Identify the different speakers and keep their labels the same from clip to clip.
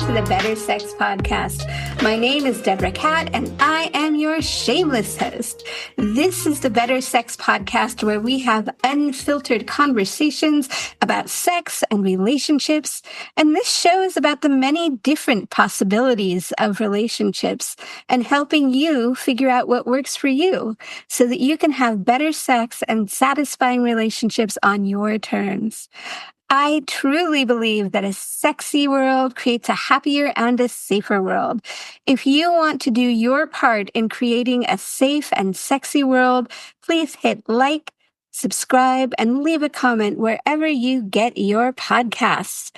Speaker 1: to the Better Sex Podcast. My name is Deborah Catt, and I am your shameless host. This is the Better Sex Podcast, where we have unfiltered conversations about sex and relationships. And this show is about the many different possibilities of relationships and helping you figure out what works for you so that you can have better sex and satisfying relationships on your terms. I truly believe that a sexy world creates a happier and a safer world. If you want to do your part in creating a safe and sexy world, please hit like, subscribe, and leave a comment wherever you get your podcasts.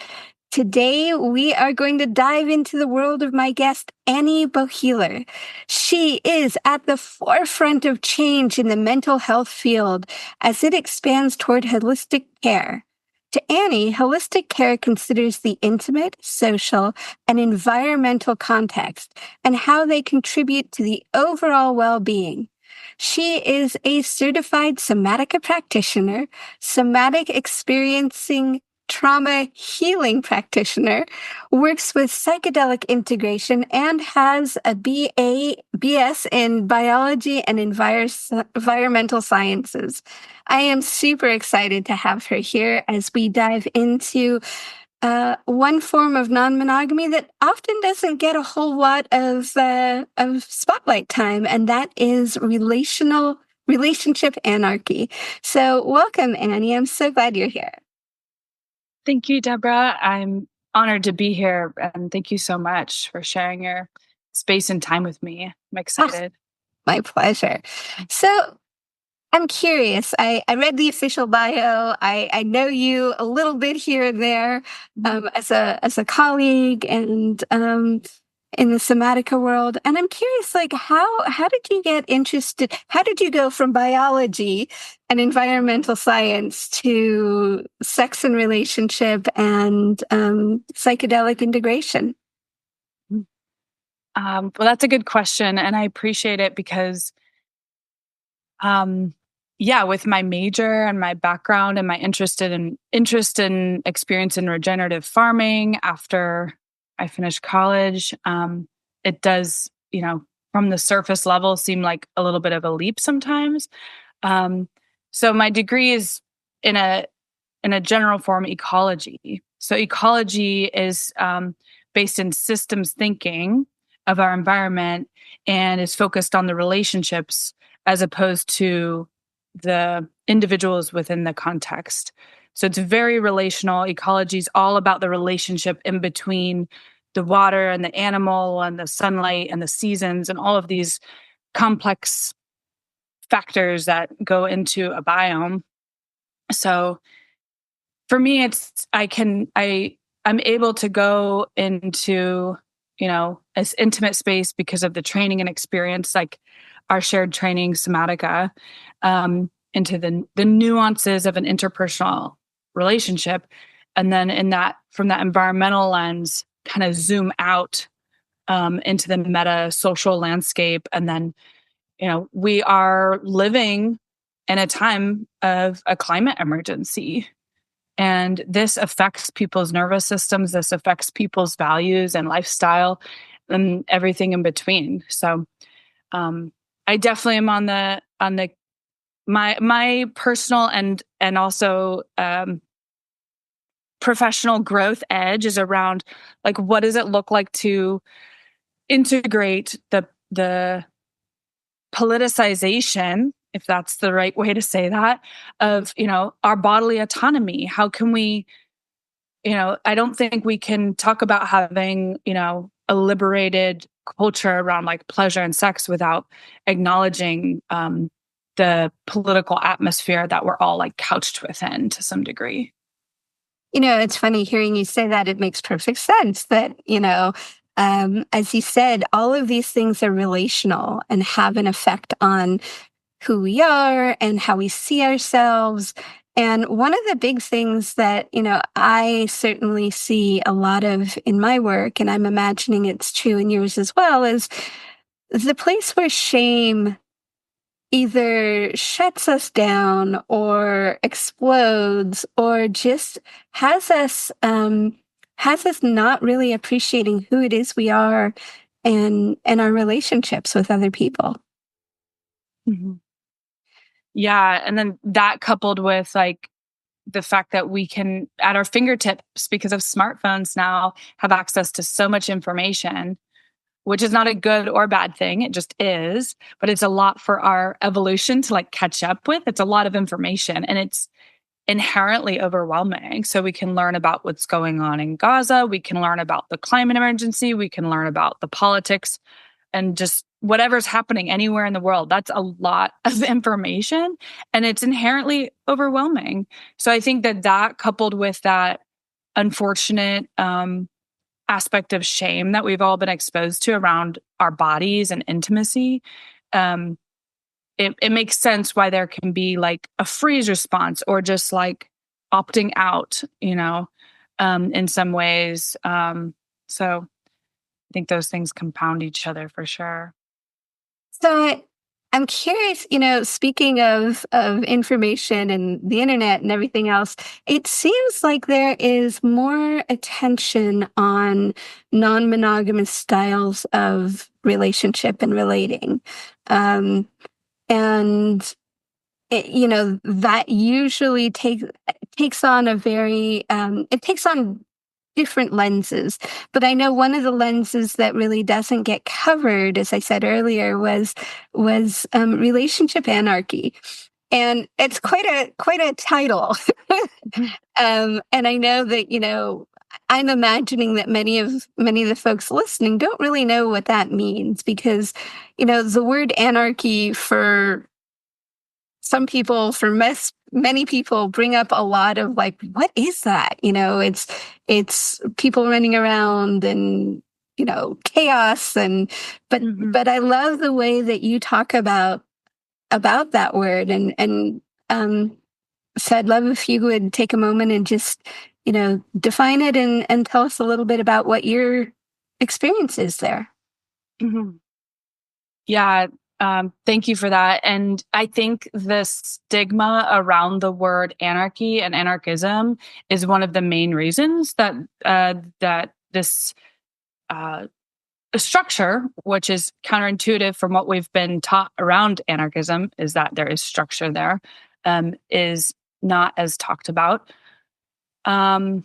Speaker 1: Today, we are going to dive into the world of my guest, Annie Boheler. She is at the forefront of change in the mental health field as it expands toward holistic care. To Annie, holistic care considers the intimate, social, and environmental context and how they contribute to the overall well-being. She is a certified somatica practitioner, somatic experiencing trauma healing practitioner, works with psychedelic integration, and has a BS in biology and environmental sciences. I am super excited to have her here as we dive into one form of non-monogamy that often doesn't get a whole lot of spotlight time, and that is relationship anarchy. So welcome, Annie. I'm so glad you're here.
Speaker 2: Thank you, Deborah. I'm honored to be here, and thank you so much for sharing your space and time with me. I'm excited.
Speaker 1: My pleasure. So I'm curious. I read the official bio. I know you a little bit here and there as a colleague and in the somatica world. And I'm curious, like, how did you get interested? How did you go from biology and environmental science to sex and relationship and psychedelic integration?
Speaker 2: Well, that's a good question, and I appreciate it because, with my major and my background and my interest in experience in regenerative farming after I finished college, it does, from the surface level, seem like a little bit of a leap sometimes. So my degree is in a general form ecology. So ecology is based in systems thinking of our environment and is focused on the relationships as opposed to the individuals within the context. So it's very relational. Ecology is all about the relationship in between the water and the animal and the sunlight and the seasons and all of these complex factors that go into a biome. So for me, I'm able to go into, this intimate space because of the training and experience, like our shared training, somatica, into the nuances of an interpersonal relationship. And then from that environmental lens, kind of zoom out into the meta social landscape. And then, we are living in a time of a climate emergency. And this affects people's nervous systems. This affects people's values and lifestyle and everything in between. So I definitely am on my personal and also professional growth edge is around, like, what does it look like to integrate the politicization, if that's the right way to say that, of, our bodily autonomy. How can we, I don't think we can talk about having, a liberated culture around like pleasure and sex without acknowledging the political atmosphere that we're all like couched within to some degree.
Speaker 1: It's funny hearing you say that. It makes perfect sense that, as you said, all of these things are relational and have an effect on who we are and how we see ourselves. And one of the big things that, I certainly see a lot of in my work, and I'm imagining it's true in yours as well, is the place where shame either shuts us down or explodes or just has us has us not really appreciating who it is we are and our relationships with other people.
Speaker 2: Mhm. Yeah. And then that coupled with like the fact that we can, at our fingertips, because of smartphones now, have access to so much information, which is not a good or bad thing. It just is. But it's a lot for our evolution to like catch up with. It's a lot of information and it's inherently overwhelming. So we can learn about what's going on in Gaza. We can learn about the climate emergency. We can learn about the politics and just whatever's happening anywhere in the world. That's a lot of information and it's inherently overwhelming. So I think that that coupled with that unfortunate aspect of shame that we've all been exposed to around our bodies and intimacy, um, it makes sense why there can be like a freeze response or just like opting out, in some ways. So I think those things compound each other for sure.
Speaker 1: So I'm curious, speaking of information and the internet and everything else, it seems like there is more attention on non-monogamous styles of relationship and relating. And that usually takes on a very it takes on different lenses. But I know one of the lenses that really doesn't get covered, as I said earlier, was relationship anarchy, and it's quite a title. And I know that I'm imagining that many of the folks listening don't really know what that means, because the word anarchy for some people, for many people, bring up a lot of like, what is that? It's people running around and chaos, but I love the way that you talk about that word, and so I'd love if you would take a moment and just define it and tell us a little bit about what your experience is there.
Speaker 2: Mhm. Yeah. Thank you for that. And I think the stigma around the word anarchy and anarchism is one of the main reasons that this structure, which is counterintuitive from what we've been taught around anarchism, is that there is structure there, is not as talked about. And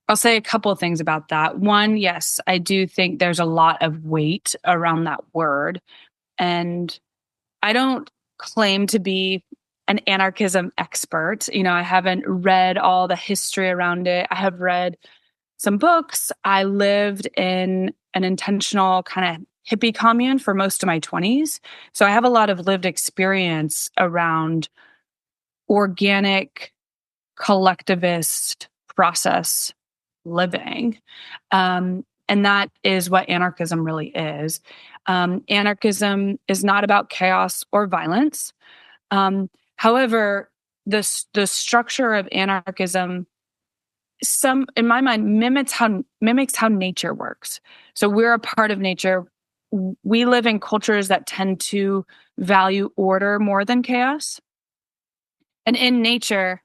Speaker 2: I'll say a couple of things about that. One, yes, I do think there's a lot of weight around that word. And I don't claim to be an anarchism expert. I haven't read all the history around it. I have read some books. I lived in an intentional kind of hippie commune for most of my 20s. So I have a lot of lived experience around organic, collectivist process living. And that is what anarchism really is. Anarchism is not about chaos or violence. However, the structure of anarchism, in my mind, mimics how nature works. So we're a part of nature. We live in cultures that tend to value order more than chaos. And in nature,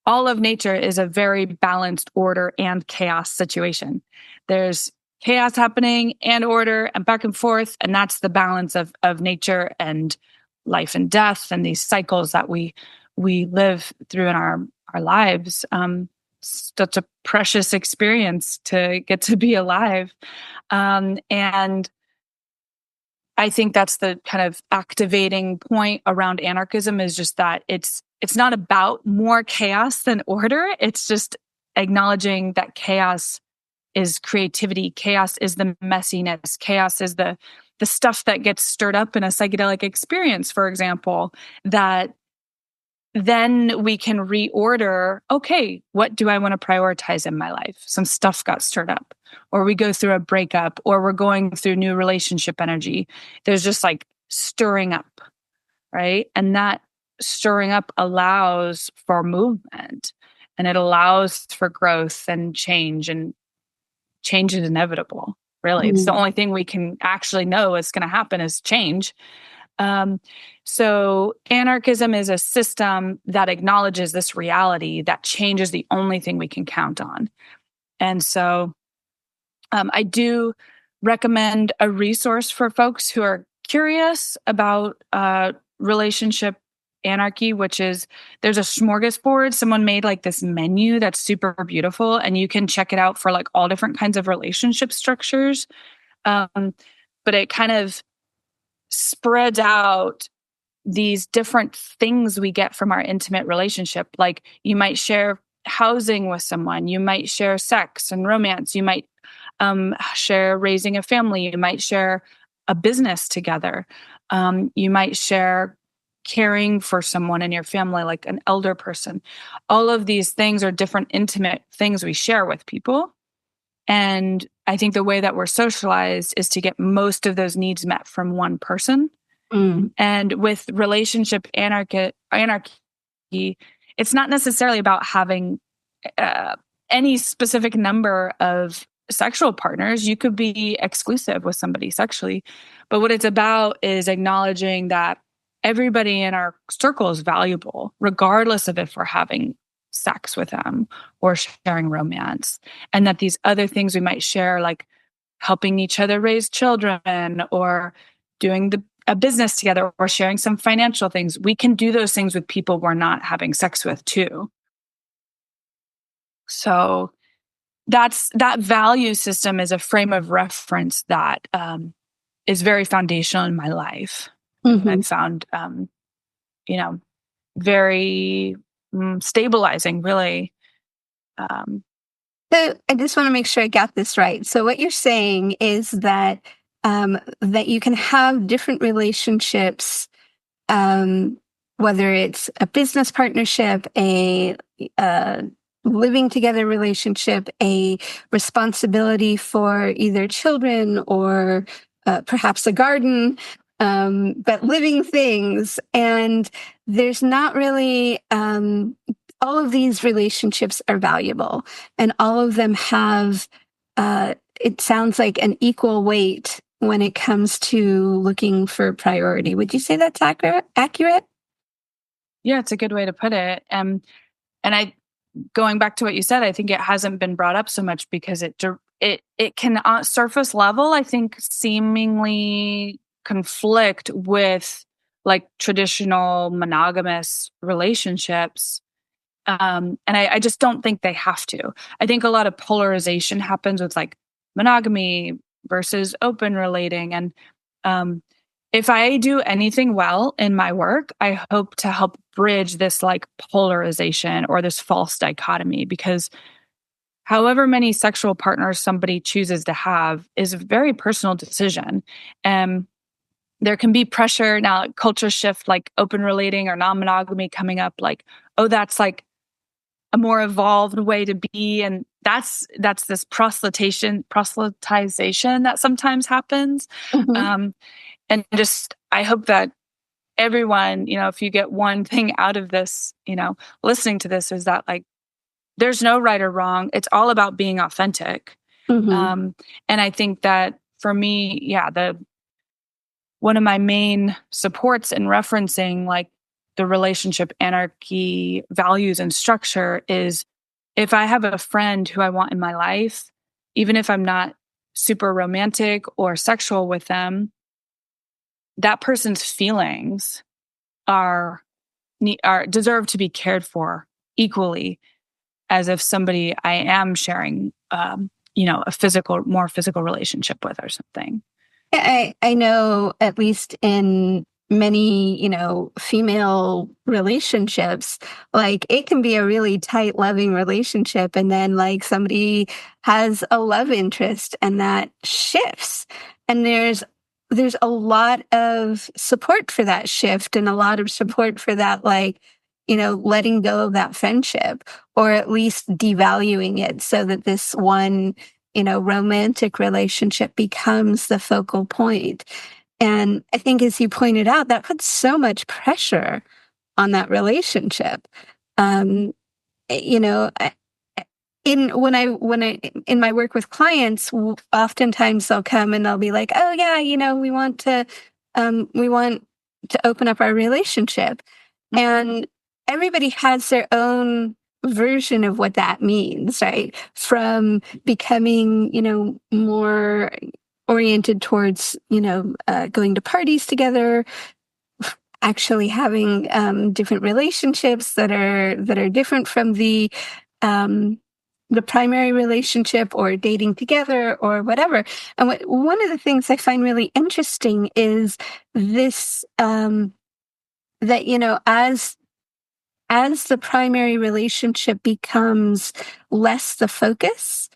Speaker 2: all of nature is a very balanced order and chaos situation. There's chaos happening and order and back and forth. And that's the balance of nature and life and death and these cycles that we live through in our lives. Such a precious experience to get to be alive. And I think that's the kind of activating point around anarchism, is just that it's not about more chaos than order. It's just acknowledging that chaos is creativity. Chaos is the messiness. Chaos is the stuff that gets stirred up in a psychedelic experience, for example, that then we can reorder, okay, what do I want to prioritize in my life? Some stuff got stirred up, or we go through a breakup, or we're going through new relationship energy. There's just like stirring up, right? And that stirring up allows for movement, and it allows for growth and change is inevitable. Really, it's the only thing we can actually know is going to happen is change. So anarchism is a system that acknowledges this reality that change is the only thing we can count on. And so I do recommend a resource for folks who are curious about relationship anarchy, which is there's a smorgasbord. Someone made like this menu that's super beautiful, and you can check it out for like all different kinds of relationship structures. But it kind of spreads out these different things we get from our intimate relationship. Like you might share housing with someone, you might share sex and romance, you might share raising a family, you might share a business together, you might share caring for someone in your family, like an elder person. All of these things are different intimate things we share with people. And I think the way that we're socialized is to get most of those needs met from one person.
Speaker 1: Mm.
Speaker 2: And with relationship anarchy, it's not necessarily about having any specific number of sexual partners. You could be exclusive with somebody sexually. But what it's about is acknowledging that everybody in our circle is valuable, regardless of if we're having sex with them or sharing romance. And that these other things we might share, like helping each other raise children or doing a business together or sharing some financial things, we can do those things with people we're not having sex with too. So that value system is a frame of reference that is very foundational in my life.
Speaker 1: Mm-hmm.
Speaker 2: I've found, very stabilizing, really.
Speaker 1: So I just want to make sure I got this right. So what you're saying is that that you can have different relationships, whether it's a business partnership, a living together relationship, a responsibility for either children or perhaps a garden, but living things. And there's not really, all of these relationships are valuable, and all of them have, it sounds like, an equal weight when it comes to looking for priority. Would you say that's accurate?
Speaker 2: Yeah, it's a good way to put it. And going back to what you said, I think it hasn't been brought up so much because it can on surface level, I think, seemingly conflict with like traditional monogamous relationships. And I just don't think they have to. I think a lot of polarization happens with like monogamy versus open relating. And if I do anything well in my work, I hope to help bridge this like polarization or this false dichotomy, because however many sexual partners somebody chooses to have is a very personal decision. And there can be pressure now, like culture shift, like open relating or non-monogamy coming up, like, oh, that's like a more evolved way to be. And that's this proselytization that sometimes happens.
Speaker 1: Mm-hmm.
Speaker 2: And just, I hope that everyone, if you get one thing out of this, listening to this, is that like, there's no right or wrong. It's all about being authentic.
Speaker 1: Mm-hmm.
Speaker 2: And I think that for me, one of my main supports in referencing like the relationship anarchy values and structure is if I have a friend who I want in my life, even if I'm not super romantic or sexual with them, that person's feelings are deserve to be cared for equally as if somebody I am sharing, a more physical relationship with or something.
Speaker 1: I know, at least in many, female relationships, like it can be a really tight, loving relationship. And then like somebody has a love interest and that shifts. And there's a lot of support for that shift and a lot of support for that, like, letting go of that friendship or at least devaluing it so that this one romantic relationship becomes the focal point. And I think, as you pointed out, that puts so much pressure on that relationship. Um, you know, I- in my work with clients, oftentimes they'll come and they'll be like, "Oh yeah, we want to open up our relationship," and everybody has their own version of what that means, right? From becoming, more oriented towards, going to parties together, actually having different relationships that are different from the primary relationship, or dating together, or whatever. And one of the things I find really interesting is this, that, as the primary relationship becomes less the focus,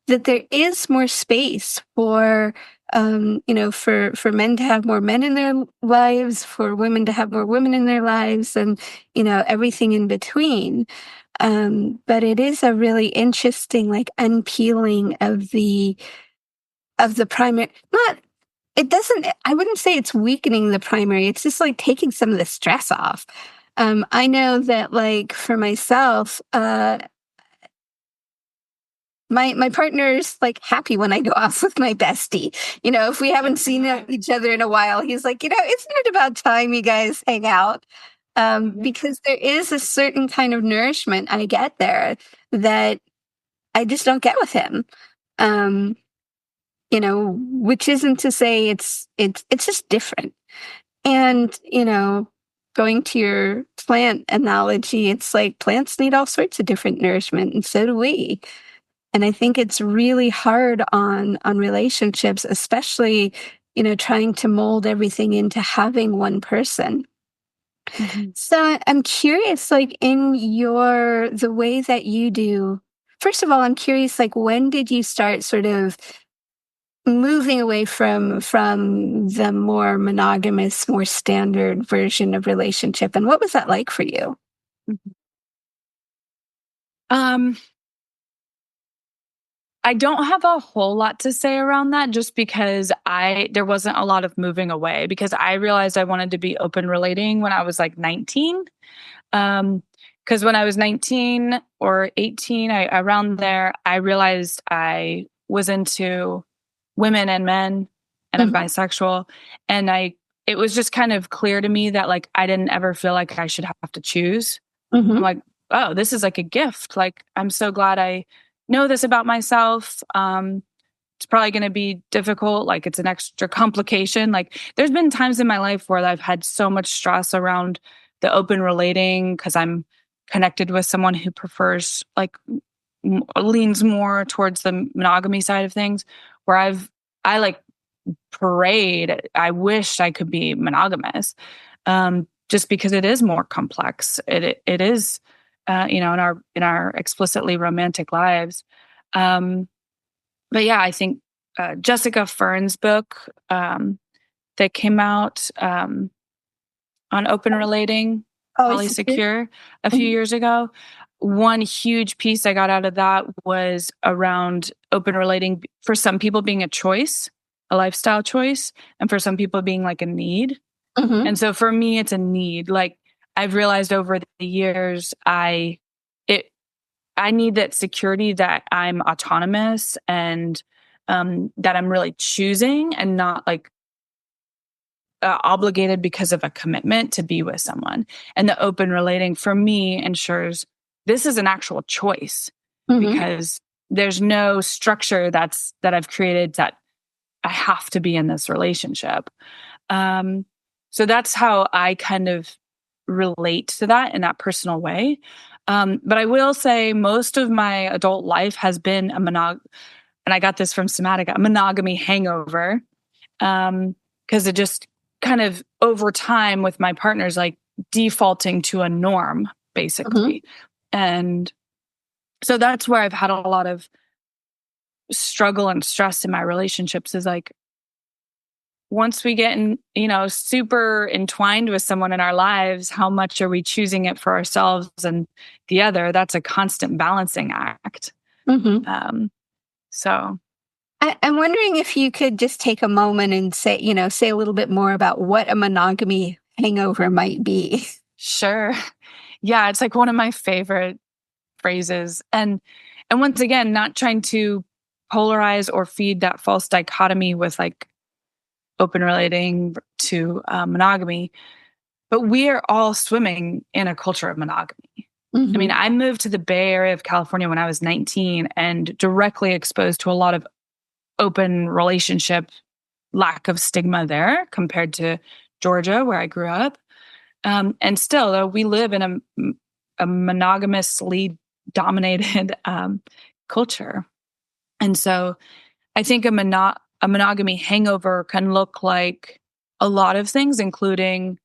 Speaker 1: that there is more space for, for men to have more men in their lives, for women to have more women in their lives, and, everything in between. But it is a really interesting, like, unpeeling of the primary, not, it doesn't, I wouldn't say it's weakening the primary. It's just like taking some of the stress off. I know that, like, for myself, my partner's, like, happy when I go off with my bestie. If we haven't seen each other in a while, he's like, isn't it about time you guys hang out? Because there is a certain kind of nourishment I get there that I just don't get with him. Um, which isn't to say it's just different. And, going to your plant analogy, it's like plants need all sorts of different nourishment, and so do we. And I think it's really hard on relationships, especially, trying to mold everything into having one person.
Speaker 2: Mhm.
Speaker 1: So I'm curious, like, in the way that you do, first of all, I'm curious, like, when did you start sort of moving away from the more monogamous, more standard version of relationship, and what was that like for you?
Speaker 2: Mhm. Um, I don't have a whole lot to say around that, just because there wasn't a lot of moving away, because I realized I wanted to be open relating when I was like 19. Because when I was 19 or 18, around there, I realized I was into women and men, and I'm
Speaker 1: Mhm,
Speaker 2: bisexual. And it was just kind of clear to me that, like, I didn't ever feel like I should have to choose. I'm
Speaker 1: mhm,
Speaker 2: like, oh, this is like a gift. Like, I'm so glad I know this about myself. It's probably going to be difficult. Like, it's an extra complication. Like, there's been times in my life where I've had so much stress around the open relating, because I'm connected with someone who prefers, like, leans more towards the monogamy side of things, where I like prayed, I wished I could be monogamous, just because it is more complex. It is, in our explicitly romantic lives. Um, but yeah, I think Jessica Fern's book, that came out, on open relating,
Speaker 1: always secure.
Speaker 2: polysecure, a few
Speaker 1: Mhm,
Speaker 2: years ago. One huge piece I got out of that was around open relating, for some people being a choice, a lifestyle choice, and for some people being like a need.
Speaker 1: mhm,
Speaker 2: And so for me, it's a need. Like, I've realized over the years, it I need that security that I'm autonomous, and that I'm really choosing, and not like obligated because of a commitment to be with someone. And the open relating for me ensures this is an actual choice,
Speaker 1: mhm,
Speaker 2: because there's no structure that I've created that I have to be in this relationship. Um, so that's how I kind of relate to that in that personal way. But I will say most of my adult life has been and I got this from Somatica, a monogamy hangover. Because it just kind of over time with my partners, like, defaulting to a norm,
Speaker 1: mhm,
Speaker 2: basically. And so that's where I've had a lot of struggle and stress in my relationships, is like, once we get super entwined with someone in our lives, how much are we choosing it for ourselves and the other? That's a constant balancing act.
Speaker 1: mhm.
Speaker 2: Um, so
Speaker 1: I'm wondering if you could just take a moment and say a little bit more about what a monogamy hangover might be.
Speaker 2: sure. Yeah, it's like one of my favorite phrases. And once again, not trying to polarize or feed that false dichotomy with, like, open relating to monogamy, but we are all swimming in a culture of monogamy. I mean,
Speaker 1: Mm-hmm.
Speaker 2: I moved to the Bay Area of California when I was 19 and directly exposed to a lot of open relationship, lack of stigma there compared to Georgia, where I grew up. And still, though, we live in a monogamously dominated culture. And so I think a monogamy hangover can look like a lot of things, including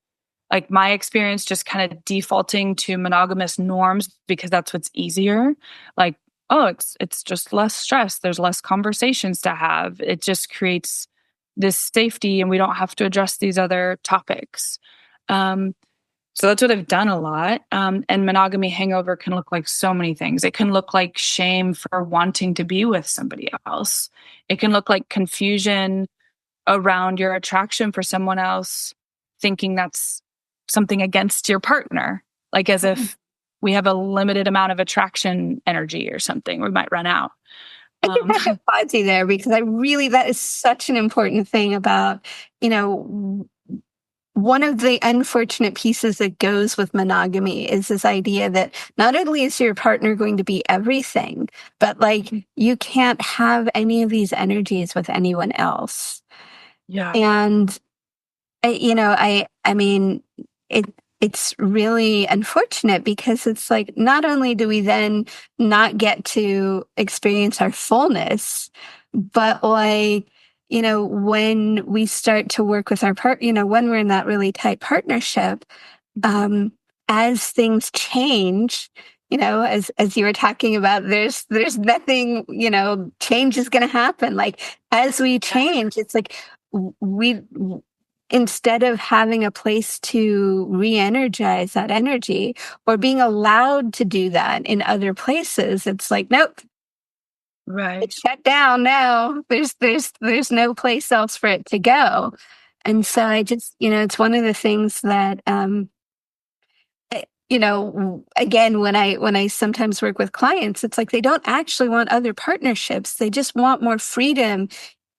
Speaker 2: like my experience just kind of defaulting to monogamous norms because that's what's easier. Like, oh, it's just less stress. There's less conversations to have. It just creates this safety and we don't have to address these other topics. Um, so that's what I've done a lot. And monogamy hangover can look like so many things. It can look like shame for wanting to be with somebody else. It can look like confusion around your attraction for someone else, thinking that's something against your partner, like as if we have a limited amount of attraction energy or something, we might run out.
Speaker 1: I can kind of applaud you there because that is such an important thing about, you know, one of the unfortunate pieces that goes with monogamy is this idea that not only is your partner going to be everything, but like you can't have any of these energies with anyone else.
Speaker 2: Yeah.
Speaker 1: And I mean, it it's really unfortunate because it's like not only do we then not get to experience our fullness, but like, when we start to work with our when we're in that really tight partnership, um, as things change, as you were talking about, there's nothing, change is going to happen. Like as we change, it's like we instead of having a place to re-energize that energy or being allowed to do that in other places, it's like, nope,
Speaker 2: Right.
Speaker 1: it's shut down now. There's no place else for it to go. And so I just, it's one of the things that again, when I sometimes work with clients, it's like they don't actually want other partnerships. They just want more freedom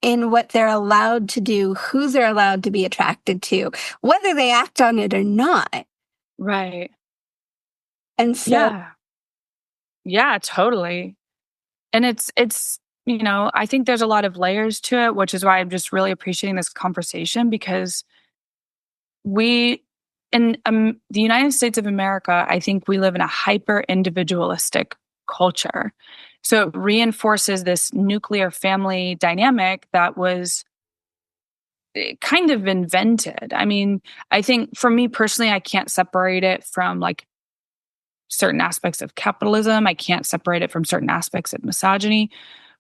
Speaker 1: in what they're allowed to do, who they're allowed to be attracted to, whether they act on it or not.
Speaker 2: Right.
Speaker 1: And so,
Speaker 2: Yeah. Yeah, totally. And I think there's a lot of layers to it, which is why I'm just really appreciating this conversation because we in the United States of America, I think we live in a hyper individualistic culture. So it reinforces this nuclear family dynamic that was kind of invented. I mean, I think for me personally, I can't separate it from like certain aspects of capitalism. I can't separate it from certain aspects of misogyny.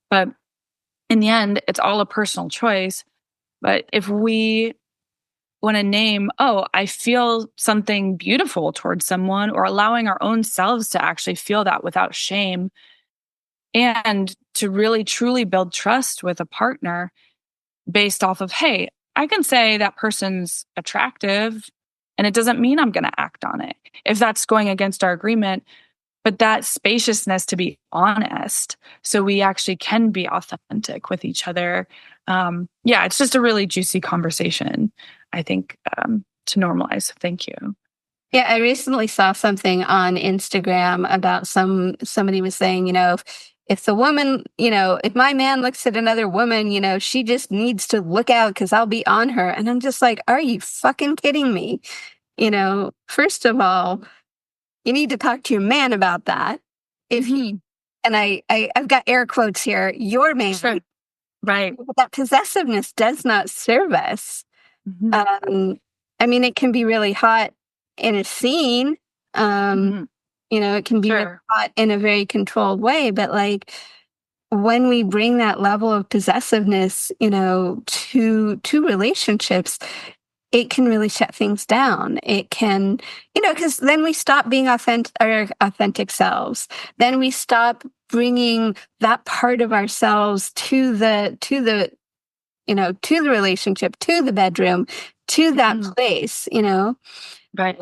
Speaker 2: But in the end, it's all a personal choice. But if we want to name, oh, I feel something beautiful towards someone, or allowing our own selves to actually feel that without shame, and to really truly build trust with a partner based off of, hey, I can say that person's attractive and it doesn't mean I'm going to act on it if that's going against our agreement. But that spaciousness to be honest, so we actually can be authentic with each other. Yeah, it's just a really juicy conversation, I think, to normalize. Thank you.
Speaker 1: yeah, I recently saw something on Instagram about somebody was saying, if the woman, if my man looks at another woman, she just needs to look out because I'll be on her. And I'm just like, are you fucking kidding me? First of all, you need to talk to your man about that. If he, and I've got air quotes here, your man,
Speaker 2: Sure. Right.
Speaker 1: that possessiveness does not serve us.
Speaker 2: Mm-hmm.
Speaker 1: I mean, it can be really hot in a scene.
Speaker 2: Mm-hmm.
Speaker 1: It can be really
Speaker 2: Sure.
Speaker 1: hot in a very controlled way, but like when we bring that level of possessiveness, to relationships, it can really shut things down. It can, because then we stop being our authentic selves. Then we stop bringing that part of ourselves to the relationship, to the bedroom, to that place,
Speaker 2: Right.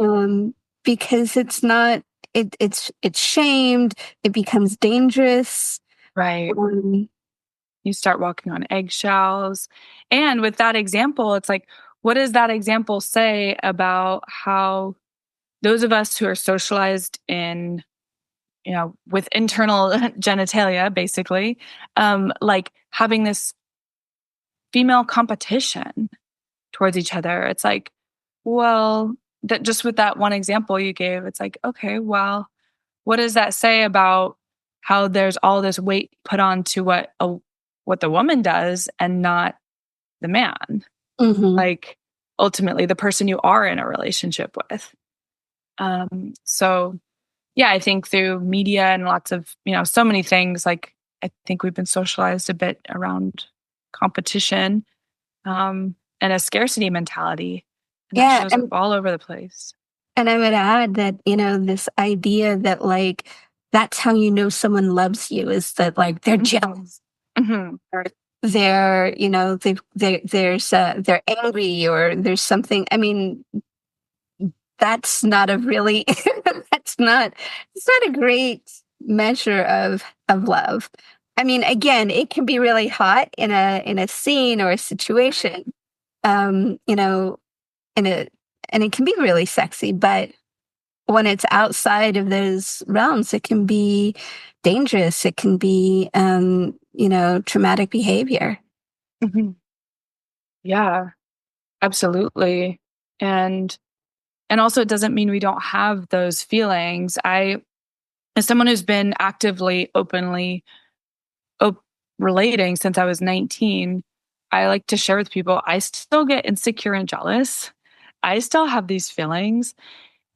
Speaker 1: because it's not, it's shamed. It becomes dangerous.
Speaker 2: Right.
Speaker 1: Um,
Speaker 2: You start walking on eggshells. And with that example, it's like, what does that example say about how those of us who are socialized in with internal genitalia, basically, like having this female competition towards each other. It's like, well, that just with that one example you gave, it's like, okay, well, what does that say about how there's all this weight put on to what the woman does and not the man?
Speaker 1: Mm-hmm.
Speaker 2: Like ultimately the person you are in a relationship with. So yeah, I think through media and lots of, so many things, like I think we've been socialized a bit around competition, and a scarcity mentality. And that
Speaker 1: Yeah.
Speaker 2: shows up all over the place.
Speaker 1: And I would add that, this idea that like, that's how you know someone loves you is that like they're jealous.
Speaker 2: Mm-hmm.
Speaker 1: Or they're, they're angry or there's something. I mean, that's not a really, that's not, it's not a great measure of love. I mean, again, it can be really hot in a scene or a situation, you know, in a, and it can be really sexy, but when it's outside of those realms, it can be dangerous. It can be, traumatic behavior.
Speaker 2: Mm-hmm. Yeah, absolutely. And also it doesn't mean we don't have those feelings. As someone who's been actively, openly relating since I was 19, I like to share with people I still get insecure and jealous. I still have these feelings.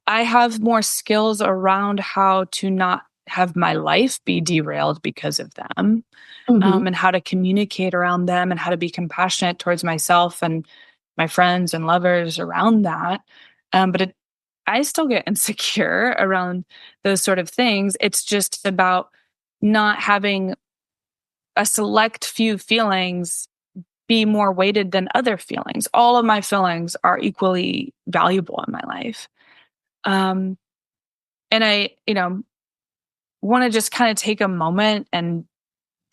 Speaker 2: I have more skills around how to not have my life be derailed because of them,
Speaker 1: Hmm.
Speaker 2: and how to communicate around them and how to be compassionate towards myself and my friends and lovers around that. But I still get insecure around those sort of things. It's just about not having a select few feelings be more weighted than other feelings. All of my feelings are equally valuable in my life. Um, and I, want to just kind of take a moment and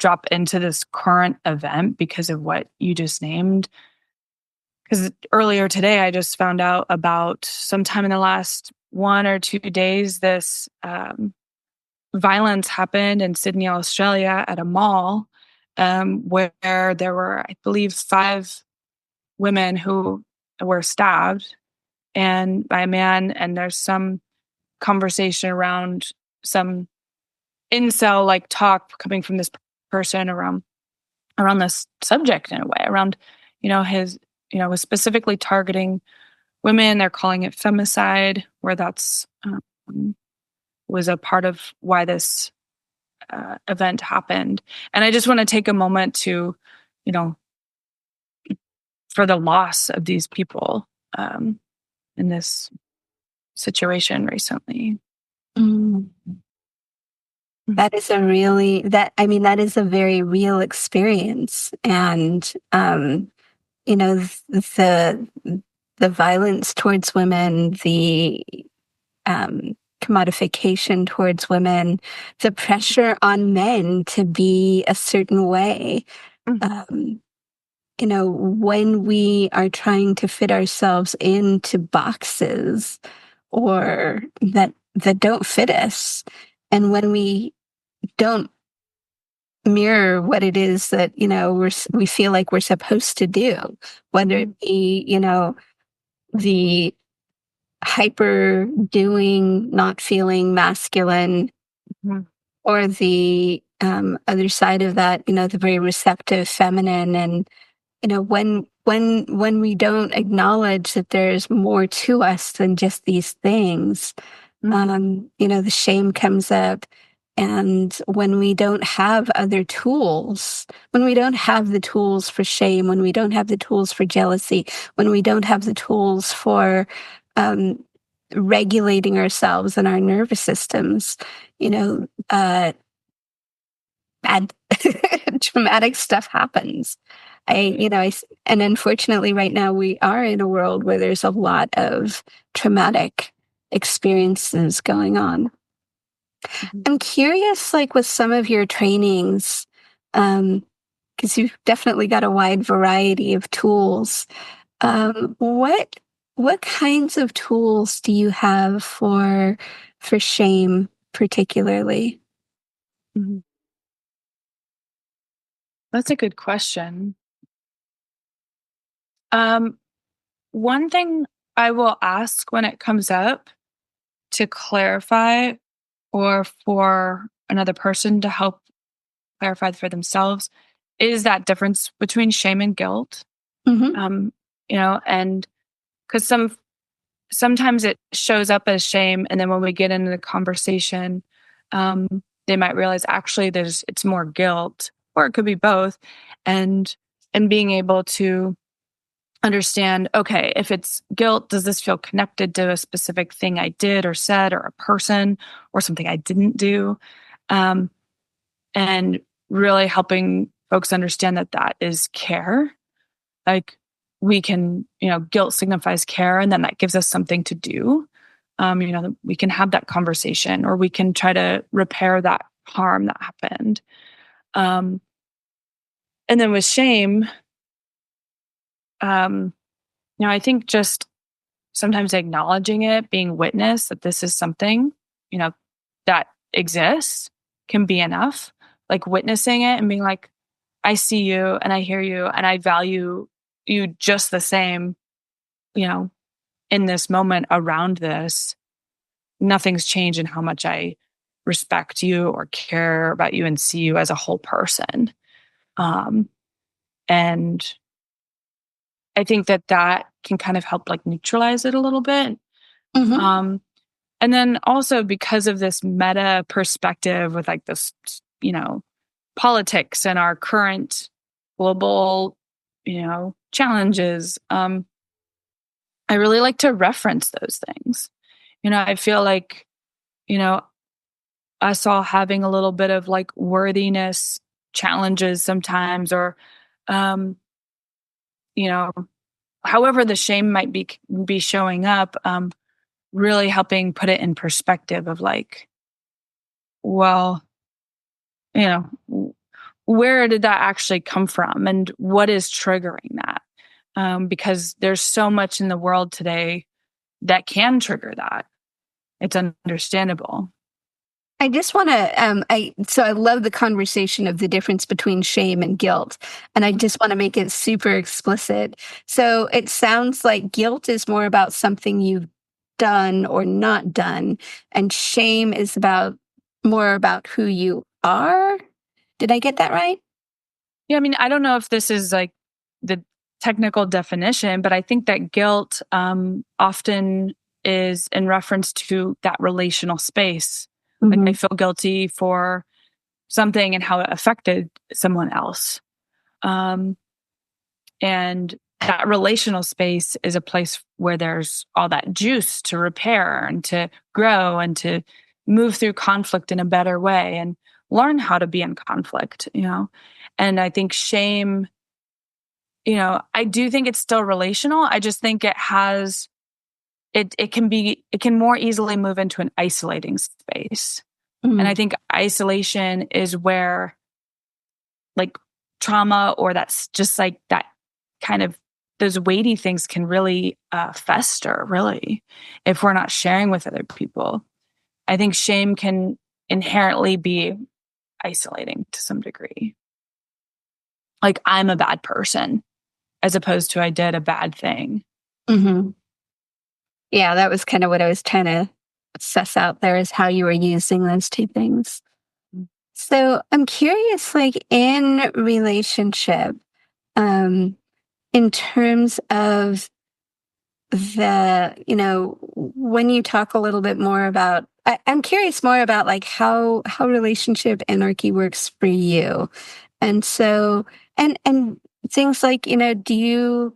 Speaker 2: drop into this current event because of what you just named. Because earlier today, I just found out about sometime in the last 1 or 2 days, this violence happened in Sydney, Australia at a mall, where there were, I believe, 5 women who were stabbed and by a man. And there's some conversation around some incel like talk coming from this person around this subject in a way around, his, was specifically targeting women. They're calling it femicide, where that's was a part of why this event happened. And I just want to take a moment to, you know, for the loss of these people in this situation recently.
Speaker 1: Mm. That is that is a very real experience. And, the violence towards women, the commodification towards women, the pressure on men to be a certain way. Um, when we are trying to fit ourselves into boxes or that don't fit us, and when we don't mirror what it is that we feel like we're supposed to do, whether it be the hyper doing, not feeling masculine,
Speaker 2: Mhm.
Speaker 1: or the other side of that, the very receptive feminine. And when we don't acknowledge that there's more to us than just these things, the shame comes up. And when we don't have other tools, when we don't have the tools for shame, when we don't have the tools for jealousy, when we don't have the tools for um, regulating ourselves and our nervous systems, bad traumatic stuff happens. And unfortunately, right now we are in a world where there's a lot of traumatic experiences going on.
Speaker 2: Mhm.
Speaker 1: I'm curious, like with some of your trainings, because you've definitely got a wide variety of tools. What kinds of tools do you have for shame? particularly?
Speaker 2: Mhm. That's a good question. Um, One thing I will ask when it comes up to clarify or for another person to help clarify for themselves is that difference between shame and guilt.
Speaker 1: Mm-hmm.
Speaker 2: Um, and because sometimes it shows up as shame, and then when we get into the conversation, um, they might realize actually it's more guilt, or it could be both, and being able to understand, okay, if it's guilt, does this feel connected to a specific thing I did or said, or a person, or something I didn't do? Um, and really helping folks understand that that is care. Like we can, guilt signifies care, and then that gives us something to do. We can have that conversation, or we can try to repair that harm that happened. Um, and then with shame, um, I think just sometimes acknowledging it, being witness that this is something, you know, that exists can be enough. Like witnessing it and being like, I see you and I hear you and I value you just the same, you know, in this moment around this. Nothing's changed in how much I respect you or care about you and see you as a whole person. Um, and I think that that can kind of help like neutralize it a little bit.
Speaker 1: Mm-hmm.
Speaker 2: Um, And then also because of this meta perspective with like this, politics and our current global, challenges, I really like to reference those things. I feel like, you know, us all having a little bit of like worthiness challenges sometimes, or, um, you know, however the shame might be showing up, really helping put it in perspective of like, well, you know, where did that actually come from and what is triggering that? Because there's so much in the world today that can trigger that. It's understandable.
Speaker 1: I just want to, so I love the conversation of the difference between shame and guilt. And I just want to make it super explicit. So it sounds like guilt is more about something you've done or not done, and shame is more about who you are. Did I get that right?
Speaker 2: Yeah, I mean, I don't know if this is like the technical definition, but I think that guilt often is in reference to that relational space. Like I
Speaker 1: Hmm.
Speaker 2: feel guilty for something and how it affected someone else. Um, And that relational space is a place where there's all that juice to repair and to grow and to move through conflict in a better way and learn how to be in conflict. And I think shame, I do think it's still relational. I just think it can more easily move into an isolating space. And I
Speaker 1: Hmm.
Speaker 2: think isolation is where like trauma, or that's just like that kind of those weighty things can really fester, really, if we're not sharing with other people. I think shame can inherently be isolating to some degree. Like I'm a bad person as opposed to I did a bad thing.
Speaker 1: Hmm. Yeah, that was kind of what I was trying to suss out there, is how you were using those two things. So I'm curious, like in relationship, um, in terms of when you talk a little bit more about, I'm curious more about like how relationship anarchy works for you. And so, and things like, do you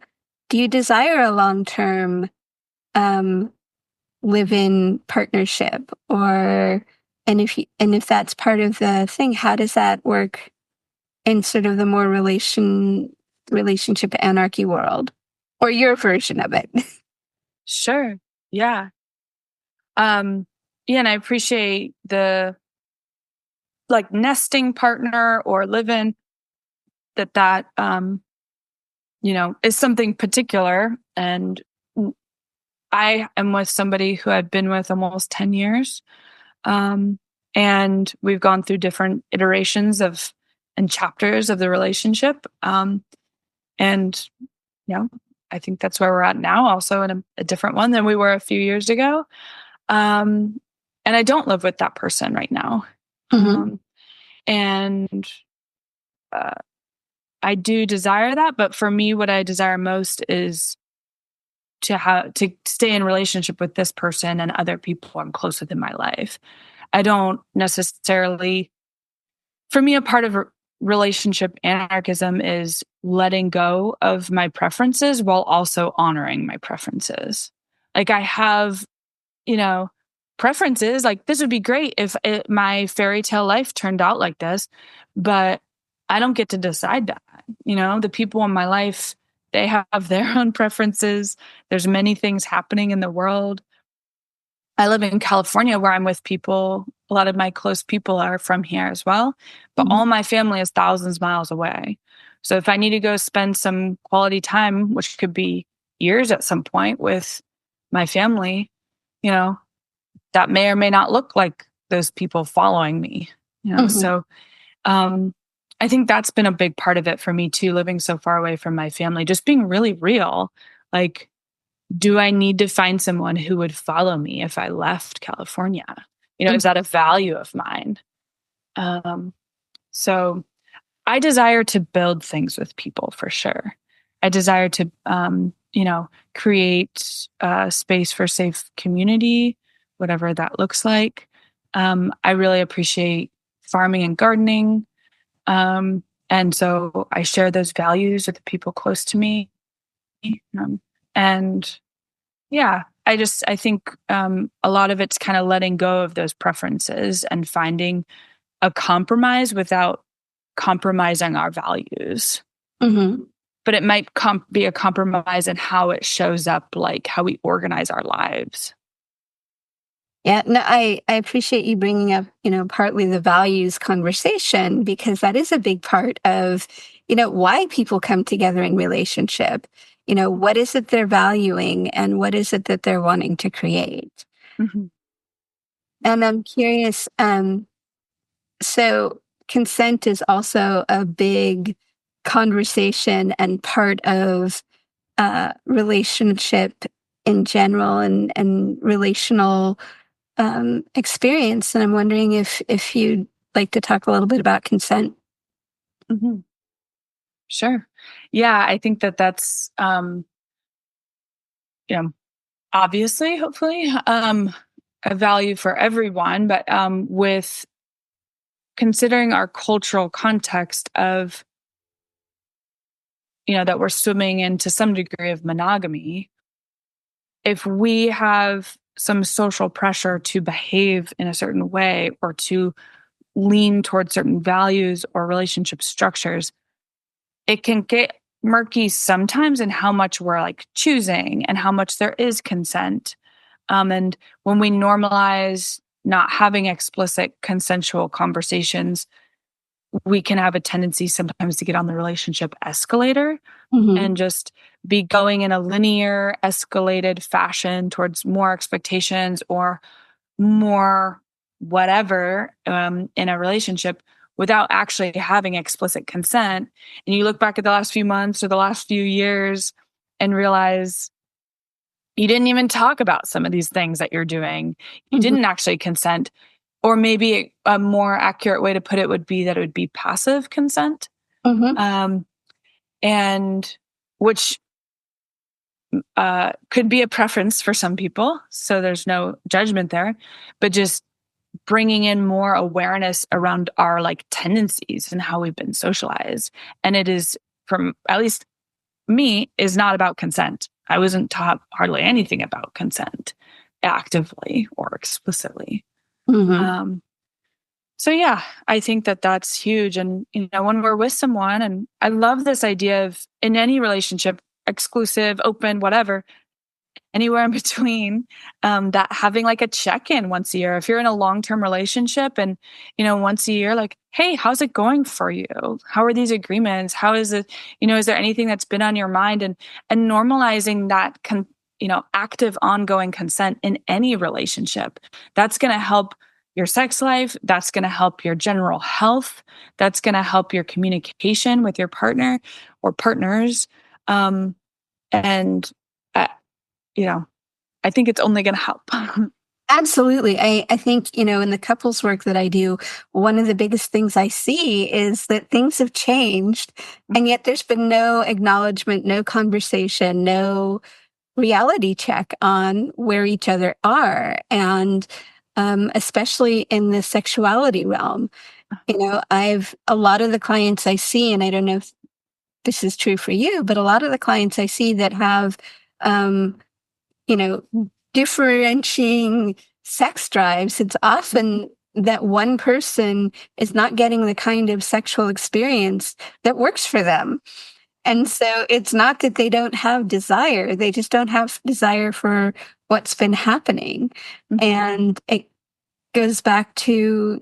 Speaker 1: desire a long-term um live-in partnership, or and if that's part of the thing, how does that work in sort of the more relationship anarchy world, or your version of it?
Speaker 2: Sure. Yeah. Um, yeah, and I appreciate the like nesting partner or live in that is something particular. And I am with somebody who I've been with almost 10 years. And we've gone through different iterations of and chapters of the relationship. And I think that's where we're at now, also in a different one than we were a few years ago. And I don't live with that person right now.
Speaker 1: Mm-hmm.
Speaker 2: And I do desire that, but for me, what I desire most is to stay in relationship with this person and other people I'm close with in my life. I don't necessarily, for me, a part of relationship anarchism is letting go of my preferences while also honoring my preferences. Like I have, preferences. Like this would be great if my fairy tale life turned out like this, but I don't get to decide that. The people in my life, they have their own preferences. There's many things happening in the world. I live in California where I'm with people. A lot of my close people are from here as well, but
Speaker 1: Mm-hmm.
Speaker 2: all my family is thousands of miles away. So if I need to go spend some quality time, which could be years at some point with my family, you know, that may or may not look like those people following me,
Speaker 1: Mm-hmm.
Speaker 2: So um, I think that's been a big part of it for me too, living so far away from my family, just being really real. Like, do I need to find someone who would follow me if I left California? Is that a value of mine? Um, so I desire to build things with people for sure. I desire to, create a space for safe community, whatever that looks like. I really appreciate farming and gardening. And so I share those values with the people close to me. And yeah, I think a lot of it's kind of letting go of those preferences and finding a compromise without compromising our values.
Speaker 1: Mm-hmm.
Speaker 2: But it might be a compromise in how it shows up, like how we organize our lives.
Speaker 1: Yeah, no, I appreciate you bringing up, partly the values conversation, because that is a big part of, why people come together in relationship. What is it they're valuing and what is it that they're wanting to create?
Speaker 2: Mm-hmm.
Speaker 1: And I'm curious, so consent is also a big conversation and part of relationship in general and relational experience. And I'm wondering if you'd like to talk a little bit about consent.
Speaker 2: Mm-hmm. Sure. Yeah, I think that's, obviously, hopefully, a value for everyone, but with considering our cultural context of, that we're swimming into some degree of monogamy, if we have some social pressure to behave in a certain way or to lean towards certain values or relationship structures, it can get murky sometimes in how much we're like choosing and how much there is consent. And when we normalize not having explicit consensual conversations, we can have a tendency sometimes to get on the relationship escalator
Speaker 1: Mm-hmm.
Speaker 2: and just be going in a linear, escalated fashion towards more expectations or more whatever in a relationship without actually having explicit consent. And you look back at the last few months or the last few years and realize you didn't even talk about some of these things that you're doing. You
Speaker 1: Mm-hmm.
Speaker 2: didn't actually consent. Or maybe a more accurate way to put it would be that it would be passive consent.
Speaker 1: Mm-hmm.
Speaker 2: Um, and which could be a preference for some people. So there's no judgment there, but just bringing in more awareness around our like tendencies and how we've been socialized. And it is, from at least me, is not about consent. I wasn't taught hardly anything about consent actively or explicitly.
Speaker 1: Mm-hmm.
Speaker 2: Um, so yeah, I think that's huge. And when we're with someone, and I love this idea of in any relationship, exclusive, open, whatever, anywhere in between, that having like a check-in once a year. If you're in a long-term relationship and, once a year, like, hey, how's it going for you? How are these agreements? How is it, is there anything that's been on your mind? And normalizing that, active ongoing consent in any relationship, that's going to help your sex life. That's going to help your general health. That's going to help your communication with your partner or partners. And, uh, you know, I think it's only going to help.
Speaker 1: Absolutely. I think, in the couples work that I do, one of the biggest things I see is that things have changed, and yet there's been no acknowledgement, no conversation, no reality check on where each other are. And especially in the sexuality realm, a lot of the clients I see, and I don't know if this is true for you, but a lot of the clients I see that have, um, you know, differentiating sex drives, it's often that one person is not getting the kind of sexual experience that works for them. And so it's not that they don't have desire, they just don't have desire for what's been happening. And it goes back to,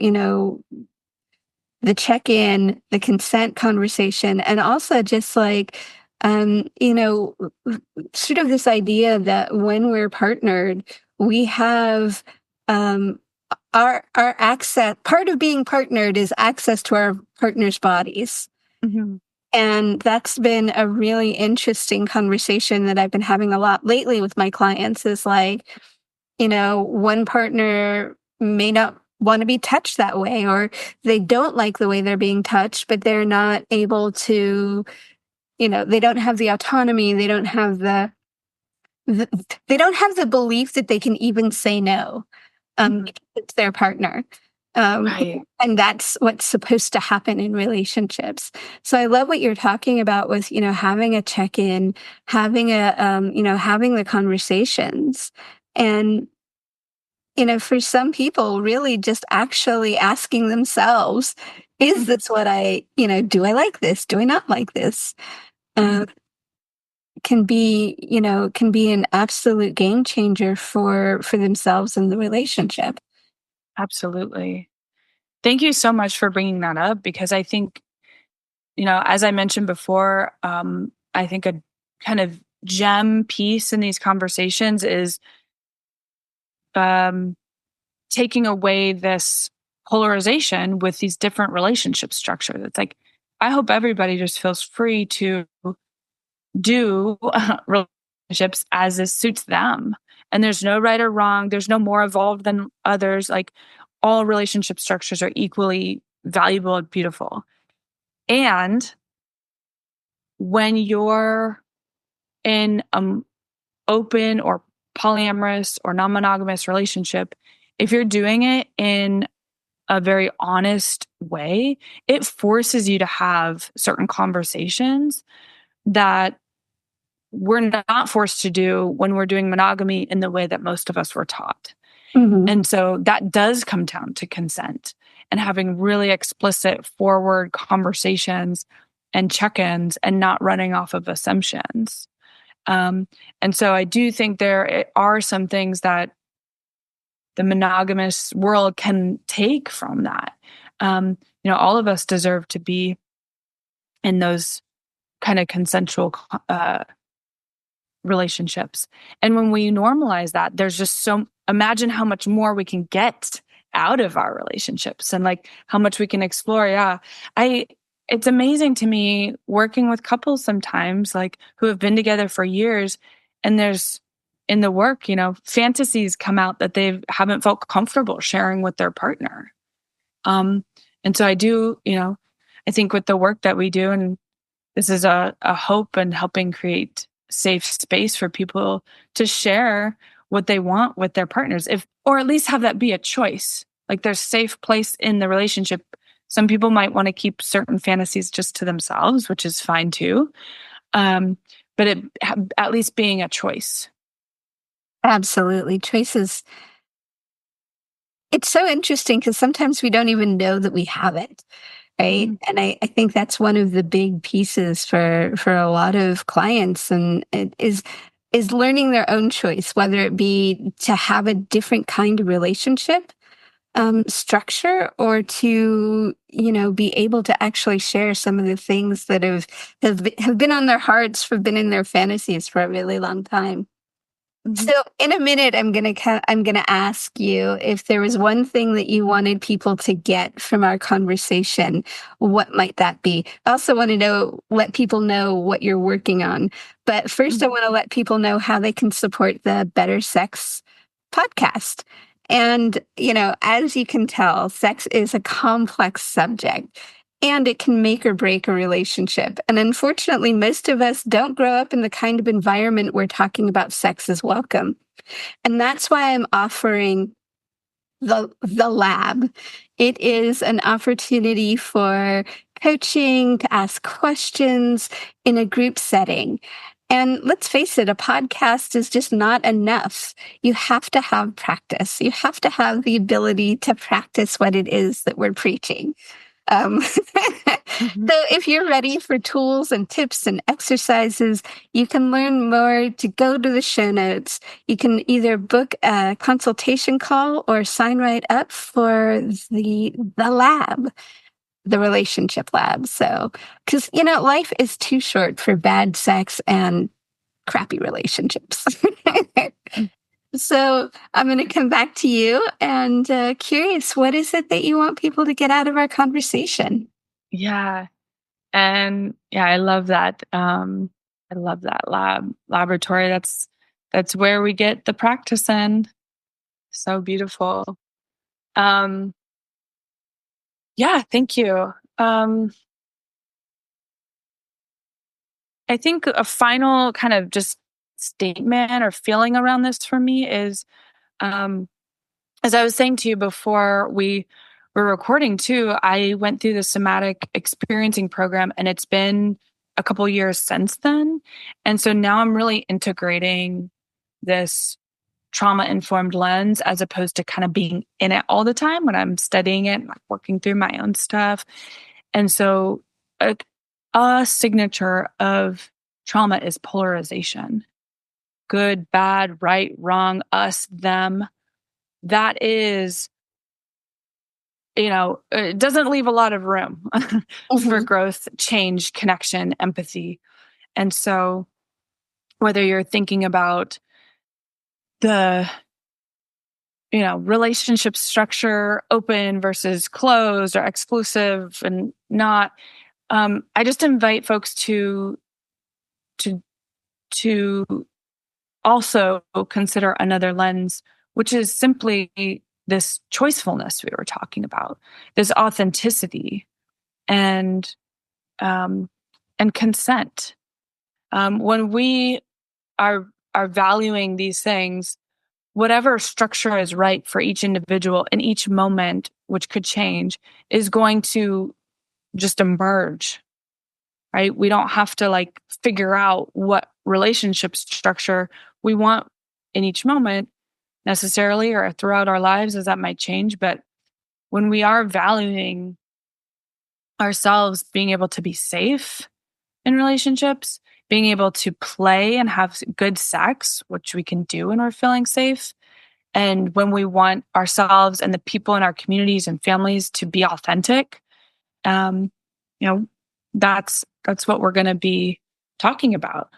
Speaker 1: the check-in, the consent conversation, and also just like, um, you know, sort of this idea that when we're partnered, we have our access. Part of being partnered is access to our partner's bodies.
Speaker 2: Mhm.
Speaker 1: And that's been a really interesting conversation that I've been having a lot lately with my clients is like, one partner may not want to be touched that way, or they don't like the way they're being touched, but they're not able to, they don't have the autonomy. They don't have the they don't have the belief that they can even say no. It's their partner.
Speaker 2: Right.
Speaker 1: And that's what's supposed to happen in relationships. So I love what you're talking about with, having a check-in, having having the conversations. And, for some people, really just actually asking themselves, is this what do I like this? Do I not like this? Uh, can be an absolute game changer for themselves and the relationship.
Speaker 2: Absolutely. Thank you so much for bringing that up because I think, as I mentioned before, I think a kind of gem piece in these conversations is um, taking away this polarization with these different relationship structures. It's like, I hope everybody just feels free to do relationships as it suits them. And there's no right or wrong. There's no more evolved than others. Like all relationship structures are equally valuable and beautiful. And when you're in an open or polyamorous or non-monogamous relationship, if you're doing it in a very honest way, it forces you to have certain conversations that we're not forced to do when we're doing monogamy in the way that most of us were taught.
Speaker 1: Mhm.
Speaker 2: And so that does come down to consent and having really explicit forward conversations and check-ins and not running off of assumptions. And so I do think there are some things that the monogamous world can take from that. All of us deserve to be in those kind of consensual relationships. And when we normalize that, there's just imagine how much more we can get out of our relationships and like how much we can explore. Yeah. It's amazing to me working with couples sometimes like who have been together for years and there's in the work, fantasies come out that they haven't felt comfortable sharing with their partner. And so I do, I think with the work that we do, and this is a hope and helping create safe space for people to share what they want with their partners, or at least have that be a choice. Like there's safe place in the relationship. Some people might want to keep certain fantasies just to themselves, which is fine too. But at least being a choice.
Speaker 1: Absolutely. Choices. It's so interesting because sometimes we don't even know that we have it. Right.
Speaker 2: Mm-hmm.
Speaker 1: And I think that's one of the big pieces for a lot of clients and it is learning their own choice, whether it be to have a different kind of relationship structure or to, be able to actually share some of the things that have been on their hearts, have been in their fantasies for a really long time.
Speaker 2: Mhm.
Speaker 1: So in a minute, I'm gonna ask you if there was one thing that you wanted people to get from our conversation, what might that be? I also want to let people know what you're working on. But first, I
Speaker 2: Mhm.
Speaker 1: want to let people know how they can support the Better Sex podcast. And, as you can tell, sex is a complex subject and it can make or break a relationship. And unfortunately, most of us don't grow up in the kind of environment where talking about sex is welcome. And that's why I'm offering the lab. It is an opportunity for coaching, to ask questions in a group setting. And let's face it, a podcast is just not enough. You have to have practice. You have to have the ability to practice what it is that we're preaching. So
Speaker 2: Mhm.
Speaker 1: if you're ready for tools and tips and exercises, you can learn more to go to the show notes. You can either book a consultation call or sign right up for the lab, the relationship lab. So, because, life is too short for bad sex and crappy relationships. So I'm going to come back to you and curious, what is it that you want people to get out of our conversation?
Speaker 2: Yeah. And yeah, I love that. I love that laboratory. That's where we get the practice in. So beautiful. Um, yeah, thank you. I think a final kind of just statement or feeling around this for me is, um, as I was saying to you before we were recording too, I went through the somatic experiencing program and it's been a couple years since then. And so now I'm really integrating this trauma informed lens as opposed to kind of being in it all the time when I'm studying it and like working through my own stuff. And so a, a signature of trauma is polarization: good, bad, right, wrong, us, them. That is, it doesn't leave a lot of room for
Speaker 1: Mhm.
Speaker 2: growth, change, connection, empathy. And so, whether you're thinking about the, relationship structure, open versus closed or exclusive and not, I just invite folks to, to also consider another lens, which is simply this choicefulness we were talking about, this authenticity and um, and consent. When we are are valuing these things, whatever structure is right for each individual in each moment, which could change, is going to just emerge. Right? We don't have to like figure out what relationship structure we want in each moment necessarily or throughout our lives, as that might change. But when we are valuing ourselves being able to be safe in relationships, being able to play and have good sex, which we can do when we're feeling safe. And when we want ourselves and the people in our communities and families to be authentic, um, you know, that's what we're going to be talking about.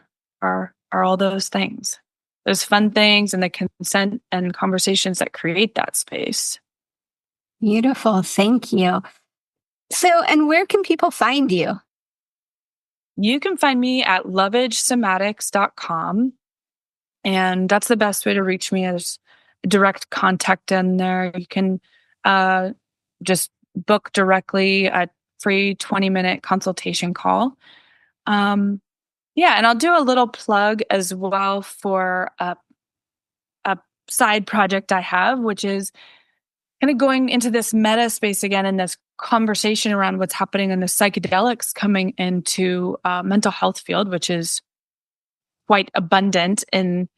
Speaker 2: Are all those things, those fun things, and the consent and conversations that create that space.
Speaker 1: Beautiful. Thank you. So, and where can people find you?
Speaker 2: You can find me at lovagesomatics.com. And that's the best way to reach me is direct contact in there. You can uh, just book directly a free 20-minute consultation call. Um, yeah, and I'll do a little plug as well for a side project I have, which is kind of going into this meta space again in this conversation around what's happening in the psychedelics coming into mental health field, which is quite abundant in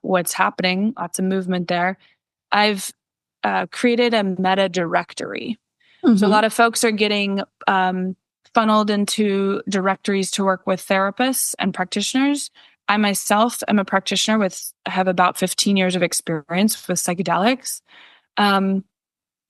Speaker 2: what's happening. Lots of movement there. I've created a meta directory. So a
Speaker 1: Hmm.
Speaker 2: lot of folks are getting funneled into directories to work with therapists and practitioners. I myself am a practitioner I have about 15 years of experience with psychedelics. Um,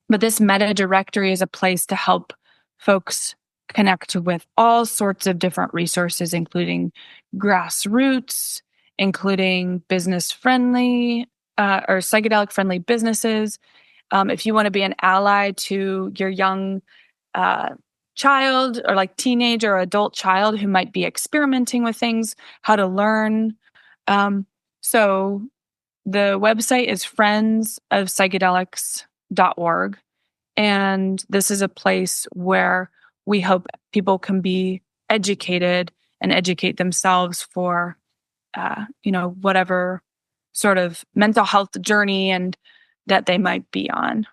Speaker 2: but this meta directory is a place to help folks connect with all sorts of different resources, including grassroots, including business friendly or psychedelic friendly businesses. If you want to be an ally to your young child or like teenage or adult child who might be experimenting with things, how to learn. So the website is friendsofpsychedelics.org. And this is a place where we hope people can be educated and educate themselves for, whatever sort of mental health journey and that they might be on.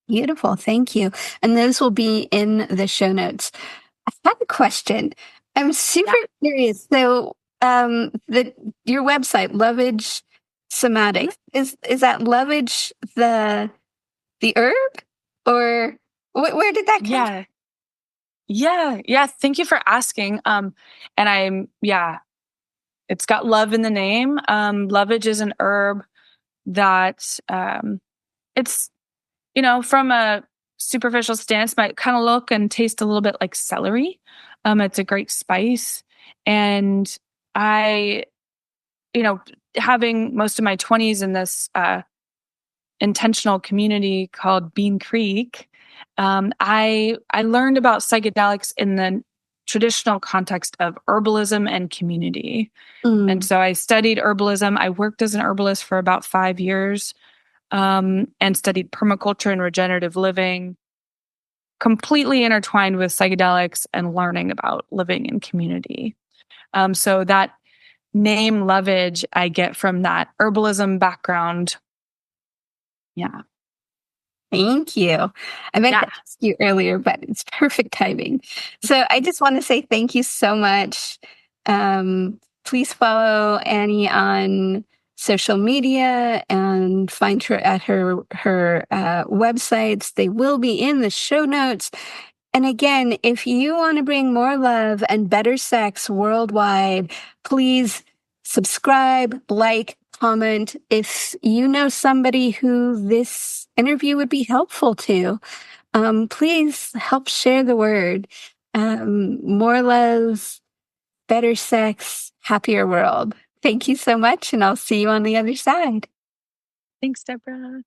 Speaker 1: Beautiful. Thank you. And those will be in the show notes. I have a question. I'm super curious. So, your website, Lovage Somatics, is that lovage the herb, or where did that come from?
Speaker 2: Yeah. Thank you for asking. And it's got love in the name. Lovage is an herb that it's, from a superficial stance, might kind of look and taste a little bit like celery. It's a great spice. And I, having most of my 20s in this intentional community called Bean Creek, I learned about psychedelics in the traditional context of herbalism and community. And so I studied herbalism. I worked as an herbalist for about 5 years, and studied permaculture and regenerative living, completely intertwined with psychedelics and learning about living in community. So that name Lovage I get from that herbalism background. Yeah.
Speaker 1: Thank you. I meant to ask you earlier, but it's perfect timing. So I just want to say thank you so much. Please follow Annie on social media and find her at her websites. They will be in the show notes. And again, if you want to bring more love and better sex worldwide, please subscribe, like, comment. If you know somebody who this interview would be helpful to, please help share the word. More love, better sex, happier world. Thank you so much, and I'll see you on the other side.
Speaker 2: Thanks, Deborah.